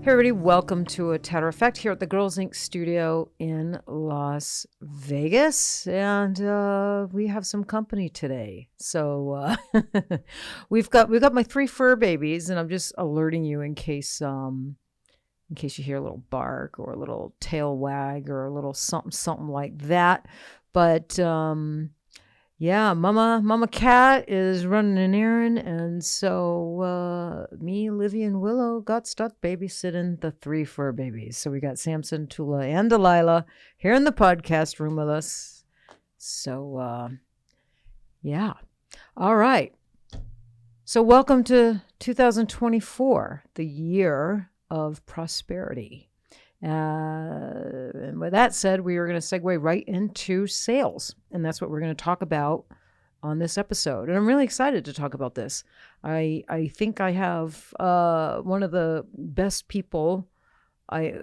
Hey everybody, welcome to a Tatter-a-fact here at the Girlz Inc. studio in Las Vegas. And we have some company today. So we've got my 3 fur babies, and I'm just alerting you in case you hear a little bark or a little tail wag or a little something like that. But yeah, Mama Cat is running an errand, and so me, Livy, and Willow got stuck babysitting the 3 fur babies. So we got Samson, Tula, and Delilah here in the podcast room with us. So yeah, all right. So welcome to 2024, the year of prosperity. And with that said, we are going to segue right into sales. And that's what we're going to talk about on this episode. And I'm really excited to talk about this. I think I have one of the best people I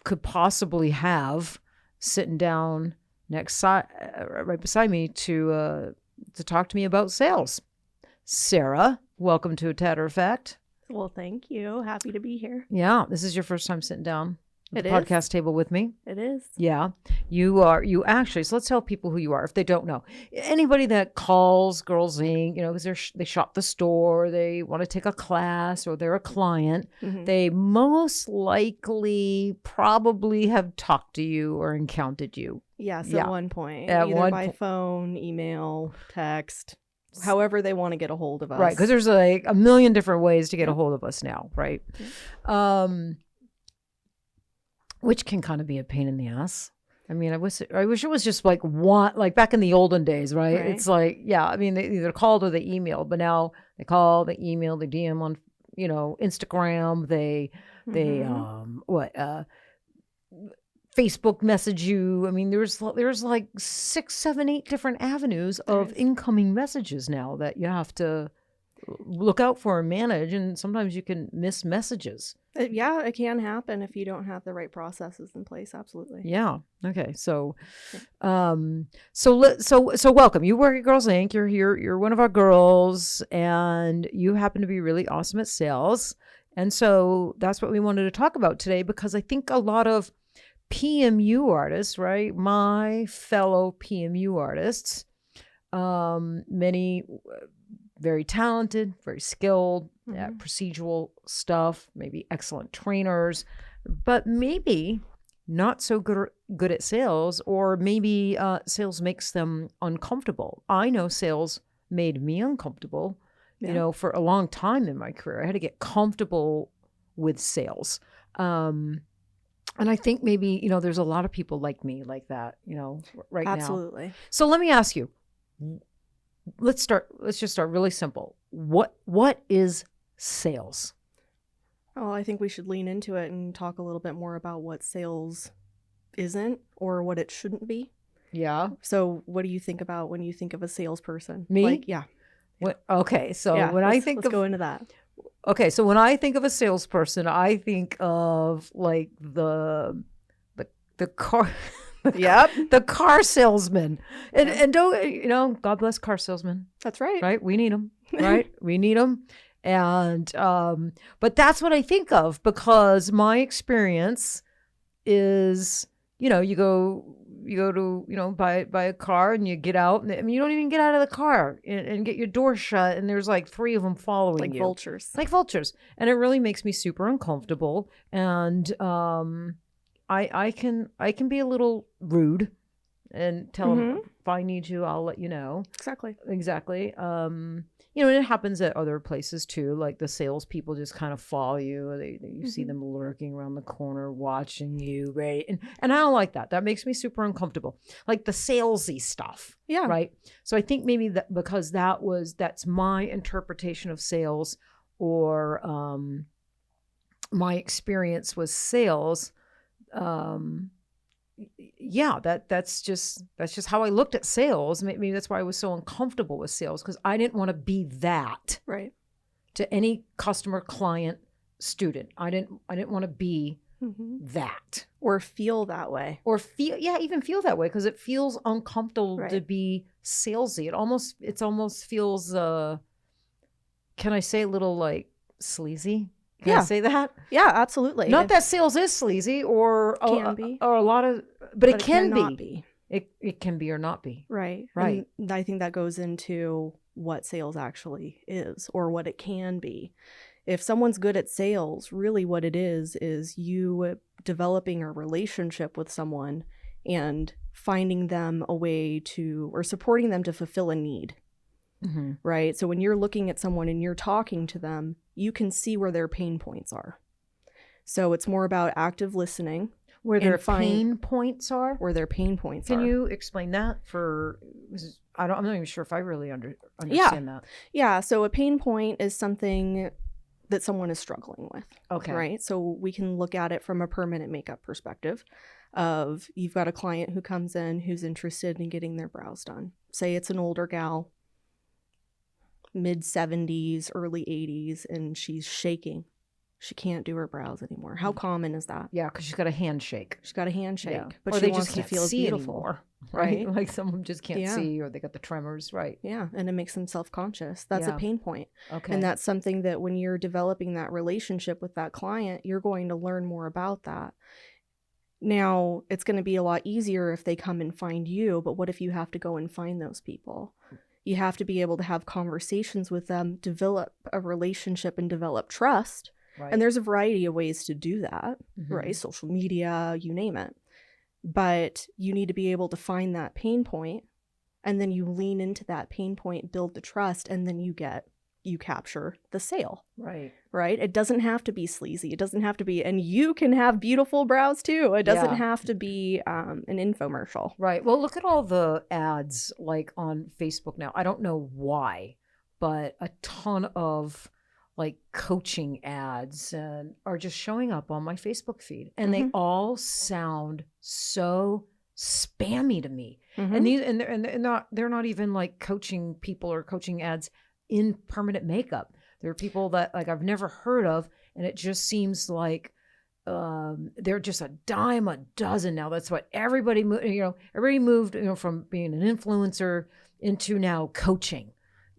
could possibly have sitting down right beside me to talk to me about sales. Sarah, welcome to a Tatter-a-fact. Well, thank you. Happy to be here. Yeah, this is your first time sitting down at the podcast table with me. It is. Yeah, you actually, so let's tell people who you are if they don't know. Anybody that calls Girlz Inc., because they shop the store, they want to take a class, or they're a client, they most likely probably have talked to you or encountered you. Yes, at one point. Either by phone, email, text, however they want to get a hold of us. Right, because there's like a million different ways to get a hold of us now, right? Yeah. Which can kind of be a pain in the ass. I mean, I wish it was just like back in the olden days, right? It's like, yeah, I mean, they either called or they emailed, but now they call, they email, they DM on, Instagram, they Facebook message you. I mean, there's like 6, 7, 8 different avenues of incoming messages now that you have to look out for and manage, and sometimes you can miss messages. Yeah, it can happen if you don't have the right processes in place. Absolutely. Yeah. Okay. So welcome. You work at Girlz Inc. You're here. You're one of our girls, and you happen to be really awesome at sales. And so that's what we wanted to talk about today, because I think a lot of PMU artists, right? My fellow PMU artists, many very talented, very skilled at procedural stuff, maybe excellent trainers, but maybe not so good at sales, or maybe sales makes them uncomfortable. I know sales made me uncomfortable, for a long time in my career. I had to get comfortable with sales. And I think maybe, there's a lot of people like me like that, right now. Absolutely. So let me ask you, let's just start really simple. What is sales? Well, I think we should lean into it and talk a little bit more about what sales isn't, or what it shouldn't be. Yeah. So what do you think about when you think of a salesperson? Me? Yeah. Okay. So let's go into that. Okay. So when I think of a salesperson, I think of like the car. The car salesman. And don't, God bless car salesmen. That's right. Right? We need them. Right? We need them. And but that's what I think of, because my experience is, you go to buy a car, and you get out, and I mean, you don't even get out of the car and get your door shut, and there's like 3 of them following you. Like vultures. And it really makes me super uncomfortable. And I can be a little rude and tell them, if I need you, I'll let you know. Exactly. And it happens at other places too. Like the salespeople just kind of follow you. You see them lurking around the corner, watching you, right? And I don't like that. That makes me super uncomfortable. Like the salesy stuff. Yeah. Right. So I think maybe that because that's my interpretation of sales, or my experience with sales. That's just how I looked at sales. Maybe that's why I was so uncomfortable with sales, because I didn't want to be that right to any customer, client, student. I didn't want to be that, or feel that way, even feel that way, because it feels uncomfortable to be salesy. It almost feels can I say a little like sleazy? Can I say that? Yeah, absolutely. Not that sales is sleazy or can be, or a lot of, but it can be. It can be or not be. Right. Right. And I think that goes into what sales actually is or what it can be. If someone's good at sales, really what it is you developing a relationship with someone and finding them a way to, or supporting them to fulfill a need. Mm-hmm. Right? So when you're looking at someone and you're talking to them, you can see where their pain points are. So it's more about active listening. Where their pain points are? Where their pain points are. Can you explain that I'm not even sure if I really understand that. Yeah. So a pain point is something that someone is struggling with. Okay. Right? So we can look at it from a permanent makeup perspective of you've got a client who comes in who's interested in getting their brows done. Say it's an older gal, mid 70s, early 80s, and she's shaking. She can't do her brows anymore. How common is that? Yeah, because she's got a handshake. She's got a handshake, yeah. but or she they wants just to can't feel see beautiful anymore, right? Like someone just can't see, or they got the tremors, right? Yeah, and it makes them self-conscious. That's a pain point. Okay. And that's something that when you're developing that relationship with that client, you're going to learn more about that. Now, it's going to be a lot easier if they come and find you, but what if you have to go and find those people? You have to be able to have conversations with them, develop a relationship, and develop trust. Right. And there's a variety of ways to do that, right? Social media, you name it. But you need to be able to find that pain point, and then you lean into that pain point, build the trust, and then you capture the sale. Right. Right? It doesn't have to be sleazy. It doesn't have to be, and you can have beautiful brows too. It doesn't have to be an infomercial. Right. Well, look at all the ads like on Facebook now. I don't know why, but a ton of like coaching ads are just showing up on my Facebook feed, and they all sound so spammy to me. And they're not even like coaching people or coaching ads in permanent makeup. There are people that like I've never heard of, and it just seems like they're just a dime a dozen now. That's what everybody moved from being an influencer into now coaching,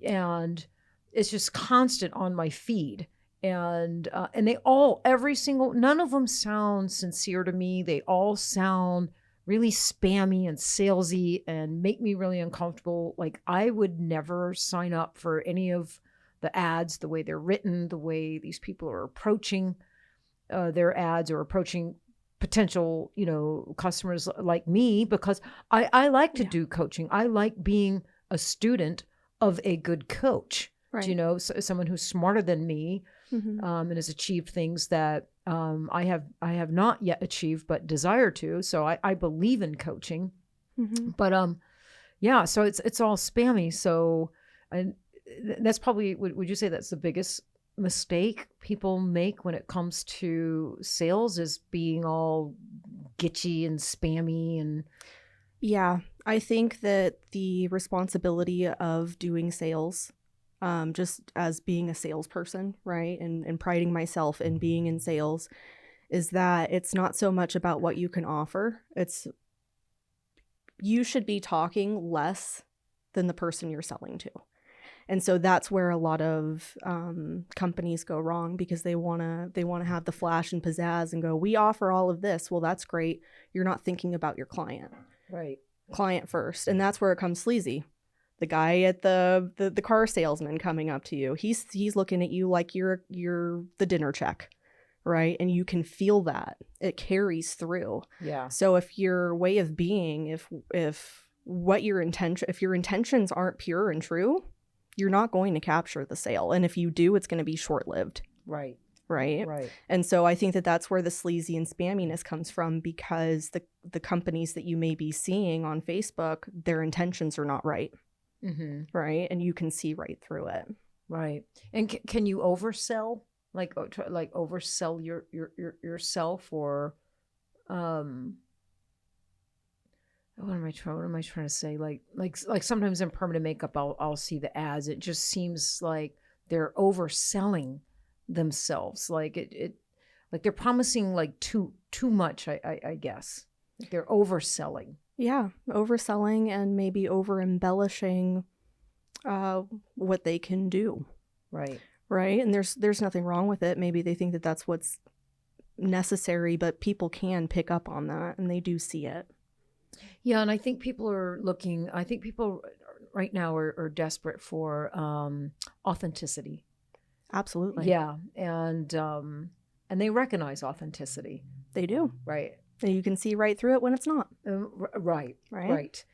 and it's just constant on my feed. And they all, none of them sound sincere to me. They all sound really spammy and salesy and make me really uncomfortable. Like I would never sign up for any of the ads, the way they're written, the way these people are approaching their ads or approaching potential, customers like me, because I like to do coaching. I like being a student of a good coach. Right. Someone who's smarter than me and has achieved things that I have not yet achieved but desire to. So I believe in coaching. But so it's all spammy. So that's probably, would you say that's the biggest mistake people make when it comes to sales, is being all gitchy and spammy? And yeah, I think that the responsibility of doing sales, just as being a salesperson, right, and priding myself in being in sales, is that it's not so much about what you can offer. It's you should be talking less than the person you're selling to. And so that's where a lot of companies go wrong, because they want to have the flash and pizzazz and go, we offer all of this. Well, that's great. You're not thinking about your client. Right. Client first. And that's where it comes sleazy. The guy at the car salesman coming up to you, he's looking at you like you're the dinner check, right? And you can feel that. It carries through. Yeah. So if your way of being, if your intentions aren't pure and true, you're not going to capture the sale. And if you do, it's going to be short-lived. Right. Right. Right. And so I think that that's where the sleazy and spamminess comes from, because the companies that you may be seeing on Facebook, their intentions are not right. Right. And you can see right through it. Right. And can you oversell, like oversell yourself, or what am I trying to say? Like sometimes in permanent makeup, I'll see the ads. It just seems like they're overselling themselves. Like like they're promising like too much. I guess like they're overselling. Yeah, overselling and maybe over embellishing what they can do. Right. Right? And there's nothing wrong with it. Maybe they think that that's what's necessary, but people can pick up on that and they do see it. Yeah, and I think people are looking. I think people right now are desperate for authenticity. Absolutely. Yeah, and they recognize authenticity, They do. right? And you can see right through it when it's not. Right, Right? right.